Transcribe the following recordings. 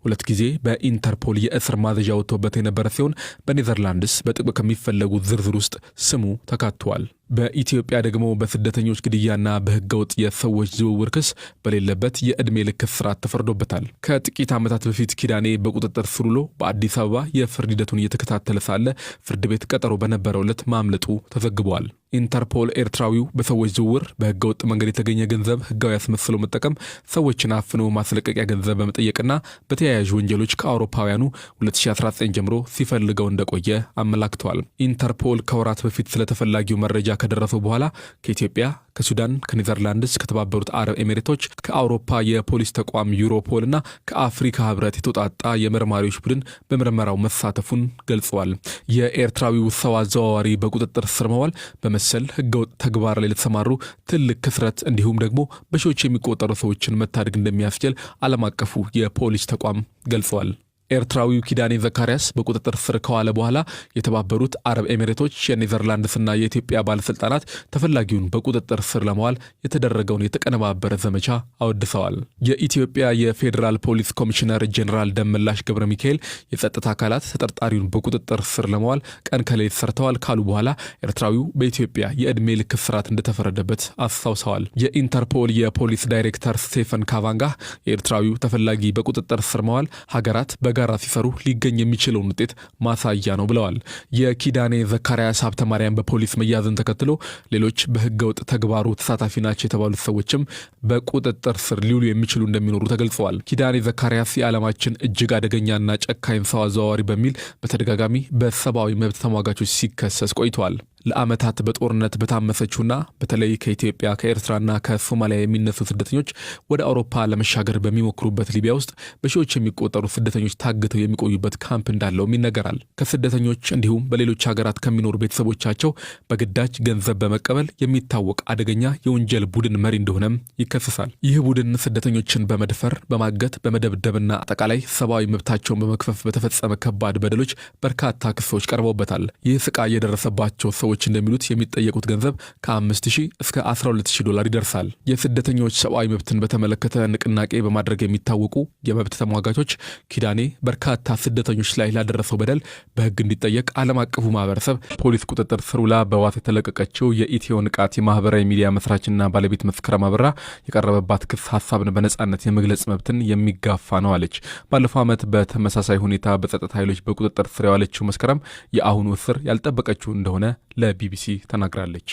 ሁለት ጊዜ በኢንተርፖል የእስር ማዘዣ ወጥቶበት የነበረ ሲሆን በኔዘርላንድስ በጥብቅ ከሚፈለጉ ዝርዝር ውስጥ ስሙ ተካቷል። በኢትዮጵያ ደግሞ በስደተኞች ግድያና በህገወጥ የሰዎች ዝውውር ክስ በሌለበት የዕድሜ ልክ እስራት ተፈርዶበታል። ከጥቂት ዓመታት በፊት ኪዳኔ በቁጥጥር ስር ውሎ በአዲስ አበባ የፍርድ ሂደቱን እየተከታተለ ሳለ ፍርድ ቤት ቀጠሮ በነበረው ዕለት ማምለጡ ተዘግቧል። ኢንተርፖል ኤርትራዊው በሰዎች ዝውውር በህገወጥ መንገድ የተገኘ ገንዘብ ህጋዊ አስመስሎ መጠቀም፣ ሰዎችን አፍኖ ማስለቀቂያ ገንዘብ በመጠየቅና በተያያዥ ወንጀሎች ከአውሮፓውያኑ 2019 ጀምሮ ሲፈልገው እንደቆየ አመላክቷል። ኢንተርፖል ከወራት በፊት ስለተፈላጊው መረጃ ከደረሰው በኋላ ከኢትዮጵያ፣ ከሱዳን፣ ከኔዘርላንድስ፣ ከተባበሩት አረብ ኤሚሬቶች፣ ከአውሮፓ የፖሊስ ተቋም ዩሮፖል እና ከአፍሪካ ህብረት የተውጣጣ የመርማሪዎች ቡድን በምርመራው መሳተፉን ገልጸዋል። የኤርትራዊው ሰው አዘዋዋሪ በቁጥጥር ስር መዋል በመሰል ህገወጥ ተግባር ላይ ለተሰማሩ ትልቅ ክስረት እንዲሁም ደግሞ በሺዎች የሚቆጠሩ ሰዎችን መታደግ እንደሚያስችል ዓለም አቀፉ የፖሊስ ተቋም ገልጸዋል። ኤርትራዊው ኪዳኔ ዘካሪያስ በቁጥጥር ስር ከዋለ በኋላ የተባበሩት አረብ ኤሚሬቶች የኔዘርላንድስና የኢትዮጵያ ባለስልጣናት ተፈላጊውን በቁጥጥር ስር ለማዋል የተደረገውን የተቀነባበረ ዘመቻ አወድሰዋል። የኢትዮጵያ የፌዴራል ፖሊስ ኮሚሽነር ጄኔራል ደመላሽ ገብረ ሚካኤል የጸጥታ አካላት ተጠርጣሪውን በቁጥጥር ስር ለማዋል ቀን ከሌሊት ሰርተዋል ካሉ በኋላ ኤርትራዊው በኢትዮጵያ የዕድሜ ልክ እስራት እንደተፈረደበት አስታውሰዋል። የኢንተርፖል የፖሊስ ዳይሬክተር ስቴፈን ካቫንጋ የኤርትራዊው ተፈላጊ በቁጥጥር ስር መዋል ሀገራት በጋራ ሲሰሩ ሊገኝ የሚችለውን ውጤት ማሳያ ነው ብለዋል። የኪዳኔ ዘካሪያስ ሀብተ ማርያም በፖሊስ መያዝን ተከትሎ ሌሎች በህገወጥ ተግባሩ ተሳታፊ ናቸው የተባሉት ሰዎችም በቁጥጥር ስር ሊውሉ የሚችሉ እንደሚኖሩ ተገልጸዋል። ኪዳኔ ዘካሪያስ የዓለማችን እጅግ አደገኛና ጨካኝ ሰው አዘዋዋሪ በሚል በተደጋጋሚ በሰብአዊ መብት ተሟጋቾች ሲከሰስ ቆይተዋል። ለዓመታት በጦርነት በታመሰችውና በተለይ ከኢትዮጵያ ከኤርትራና ከሶማሊያ የሚነሱ ስደተኞች ወደ አውሮፓ ለመሻገር በሚሞክሩበት ሊቢያ ውስጥ በሺዎች የሚቆጠሩ ስደተኞች ታግተው የሚቆዩበት ካምፕ እንዳለውም ይነገራል። ከስደተኞች እንዲሁም በሌሎች ሀገራት ከሚኖሩ ቤተሰቦቻቸው በግዳጅ ገንዘብ በመቀበል የሚታወቅ አደገኛ የወንጀል ቡድን መሪ እንደሆነም ይከሰሳል። ይህ ቡድን ስደተኞችን በመድፈር በማገት በመደብደብና አጠቃላይ ሰብአዊ መብታቸውን በመክፈፍ በተፈጸመ ከባድ በደሎች በርካታ ክሶች ቀርበውበታል። ይህ ስቃይ የደረሰባቸው ሰዎች እንደሚሉት የሚጠየቁት ገንዘብ ከ5,000 እስከ 12,000 ዶላር ይደርሳል። የስደተኞች ሰብአዊ መብትን በተመለከተ ንቅናቄ በማድረግ የሚታወቁ የመብት ተሟጋቾች ኪዳኔ በርካታ ስደተኞች ላይ ላደረሰው በደል በህግ እንዲጠየቅ ዓለም አቀፉ ማህበረሰብ ፖሊስ ቁጥጥር ስር ውላ በዋስ የተለቀቀችው የኢትዮ ንቃት የማህበራዊ ሚዲያ መስራችና ባለቤት መስከረም አበራ የቀረበባት ክስ ሀሳብን በነጻነት የመግለጽ መብትን የሚጋፋ ነው አለች። ባለፈው ዓመት በተመሳሳይ ሁኔታ በጸጥታ ኃይሎች በቁጥጥር ስር የዋለችው መስከረም የአሁኑ እስር ያልጠበቀችው እንደሆነ ለቢቢሲ ተናግራለች።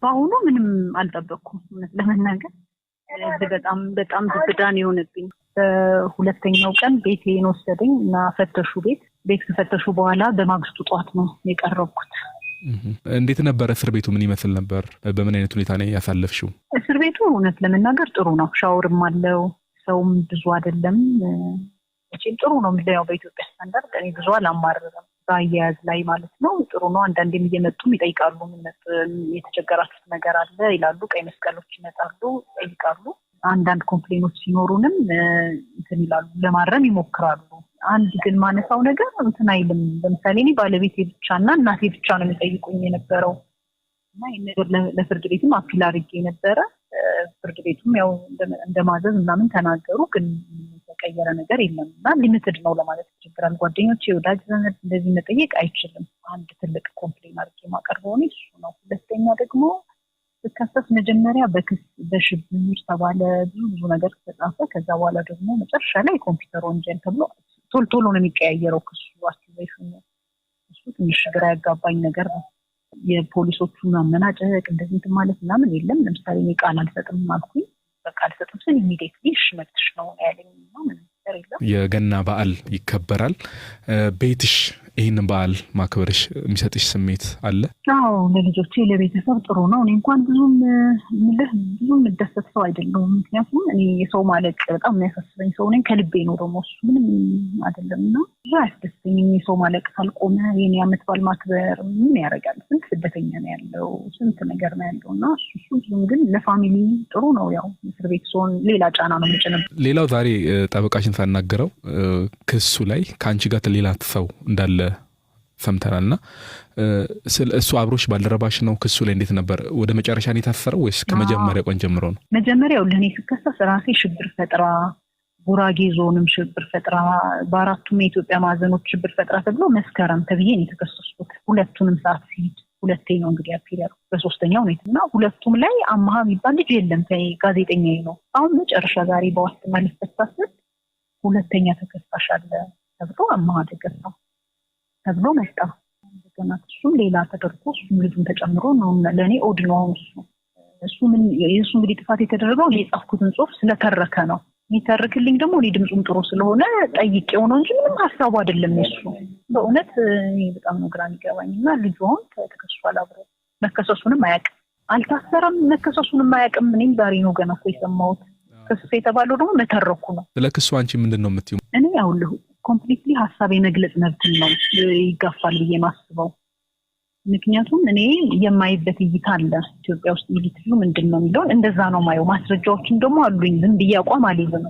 በአሁኑ ምንም አልጠበቅኩም ለመናገር በጣም ዝብዳን የሆነብኝ። በሁለተኛው ቀን ቤቴን ወሰደኝ እና ፈተሹ። ቤት ከፈተሹ በኋላ በማግስቱ ጧት ነው የቀረብኩት። እንዴት ነበር እስር ቤቱ? ምን ይመስል ነበር? በምን አይነት ሁኔታ ነው ያሳለፍሽው? እስር ቤቱ እውነት ለመናገር ጥሩ ነው። ሻወርም አለው። ሰውም ብዙ አይደለም። ጥሩ ነው የምለው በኢትዮጵያ ስታንዳርድ እኔ ብዙ አላማረረም። አያያዝ ላይ ማለት ነው ጥሩ ነው። አንዳንዴም እየመጡም ይጠይቃሉ። የተቸገራችሁት ነገር አለ ይላሉ። ቀይ መስቀሎች ይመጣሉ ይጠይቃሉ። አንዳንድ ኮምፕሌኖች ሲኖሩንም እንትን ይላሉ፣ ለማረም ይሞክራሉ። አንድ ግን ማነሳው ነገር እንትን አይልም። ለምሳሌ እኔ ባለቤቴ ብቻና እናቴ ብቻ ነው የሚጠይቁኝ የነበረው እና ይሄን ነገር ለፍርድ ቤትም አፒል አድርጌ ነበረ። ፍርድ ቤቱም ያው እንደማዘዝ ምናምን ተናገሩ። ግን የተቀየረ ነገር የለምና ሊሚትድ ነው ለማለት ይችላል። ጓደኞቼ፣ ወዳጅ ዘመድ እንደዚህ መጠየቅ አይችልም። አንድ ትልቅ ኮምፕሌን አድርጌ ማቀርበው ነው እሱ ነው። ሁለተኛ ደግሞ ስከሰስ መጀመሪያ በክስ በሽብር ተባለ፣ ብዙ ነገር ተጻፈ። ከዛ በኋላ ደግሞ መጨረሻ ላይ ኮምፒውተር ወንጀል ተብሎ ቶሎ ነው የሚቀያየረው ክሱ አክቲቬሽን። እሱ ትንሽ ግራ ያጋባኝ ነገር ነው። የፖሊሶቹ ማመናጨቅ እንደዚህ ማለት ምናምን የለም። ለምሳሌ እኔ ቃል አልሰጥም አልኩኝ። በቃ አልሰጥም ስል ኢሚዲየትሊ እሺ መብትሽ ነው ያለኝ ነው። ምንም ነገር የለም። የገና በዓል ይከበራል። ቤትሽ ይህንን በዓል ማክበርሽ የሚሰጥሽ ስሜት አለ? አዎ፣ ለልጆቼ ለቤተሰብ ጥሩ ነው። እኔ እንኳን ብዙም የምደሰት ሰው አይደለሁም። ምክንያቱም እኔ የሰው ማለቅ በጣም የሚያሳስበኝ ሰው ነኝ። ከልቤ ነው ደግሞ እሱ ምንም አይደለም እና ብዙ አያስደስተኝም። የሰው ማለቅ ካልቆመ የኔ ዓመት በዓል ማክበር ምን ያደርጋል? ስንት ስደተኛ ነው ያለው፣ ስንት ነገር ነው ያለው እና እሱ ብዙም ግን ለፋሚሊ ጥሩ ነው። ያው እስር ቤት ሲሆን ሌላ ጫና ነው የሚጭነው። ሌላው ዛሬ ጠበቃሽን ሳናገረው ክሱ ላይ ከአንቺ ጋር ሌላ ሰው እንዳለ ሰምተናልና እሱ አብሮሽ ባልደረባሽ ነው? ክሱ ላይ እንዴት ነበር? ወደ መጨረሻ ነው የታሰረው ወይስ ከመጀመሪያው ቀን ጀምሮ ነው? መጀመሪያው ለኔ ስከሰስ ራሴ ሽብር ፈጠራ ጉራጌ ዞንም ሽብር ፈጥራ በአራቱም የኢትዮጵያ ማዕዘኖች ሽብር ፈጥራ ተብሎ መስከረም ተብዬ ነው የተከሰስኩት። ሁለቱንም ሰዓት ሲሄድ ሁለተኛው እንግዲህ አፒል ያለው በሶስተኛው ነው እና ሁለቱም ላይ አማሃ የሚባል ልጅ የለም ጋዜጠኛዬ ነው። አሁን መጨረሻ ዛሬ በዋስትና ሊፈታስ ሁለተኛ ተከሳሽ አለ ተብሎ አማሃ ደገፋ ተብሎ መጣ። እንደገና እሱም ሌላ ተደርጎ እሱም ልጁን ተጨምሮ ነው ለኔ ኦድ ነው እሱ ምን የሱ እንግዲህ ጥፋት የተደረገው የጻፍኩትን ጽሁፍ ስለተረከ ነው። የሚተርክልኝ ደግሞ እኔ ድምጹም ጥሩ ስለሆነ ጠይቄው ነው እንጂ ምንም ሐሳቡ አይደለም እሱ። በእውነት በጣም ነው ግራ የሚገባኝና ልጁን ተከሷል አብሮ መከሰሱንም አያውቅም አልታሰረም መከሰሱንም አያውቅም። እኔም ዛሬ ነው ገና እኮ የሰማሁት። ክስ የተባለው ደግሞ መተረኩ ነው። ስለ ክሱ አንቺ ምንድነው የምትዩ? እኔ ያውልሁ ኮምፕሊትሊ ሐሳብ የመግለጽ መብት ነው ይጋፋል ብዬ ማስበው። ምክንያቱም እኔ የማይበት እይታ አለ ኢትዮጵያ ውስጥ ሚሊትሪው ምንድነው የሚለው እንደዛ ነው ማየው። ማስረጃዎችን ደግሞ አሉኝ ዝም ብዬ አቋም አልይዝም።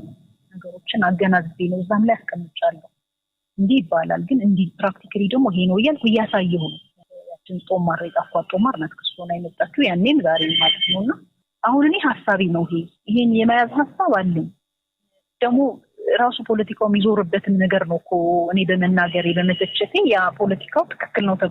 ነገሮችን አገናዝቤ ነው እዛም ላይ አስቀምጫለሁ። እንዲህ ይባላል ግን እንዲህ ፕራክቲካሊ ደግሞ ይሄ ነው እያልኩ እያሳየሁ ነው። ያችን ጦማር የጣፋ ጦማር ናት ክሱና የመጣችው ያኔም ዛሬ ማለት ነውና አሁን እኔ ሐሳቢ ነው ይሄን የመያዝ ሐሳብ አለኝ። ደግሞ ራሱ ፖለቲካው የሚዞርበትን ነገር ነው እኮ እኔ በመናገሬ በመተቸቴ ያ ፖለቲካው ትክክል ነው ተብሎ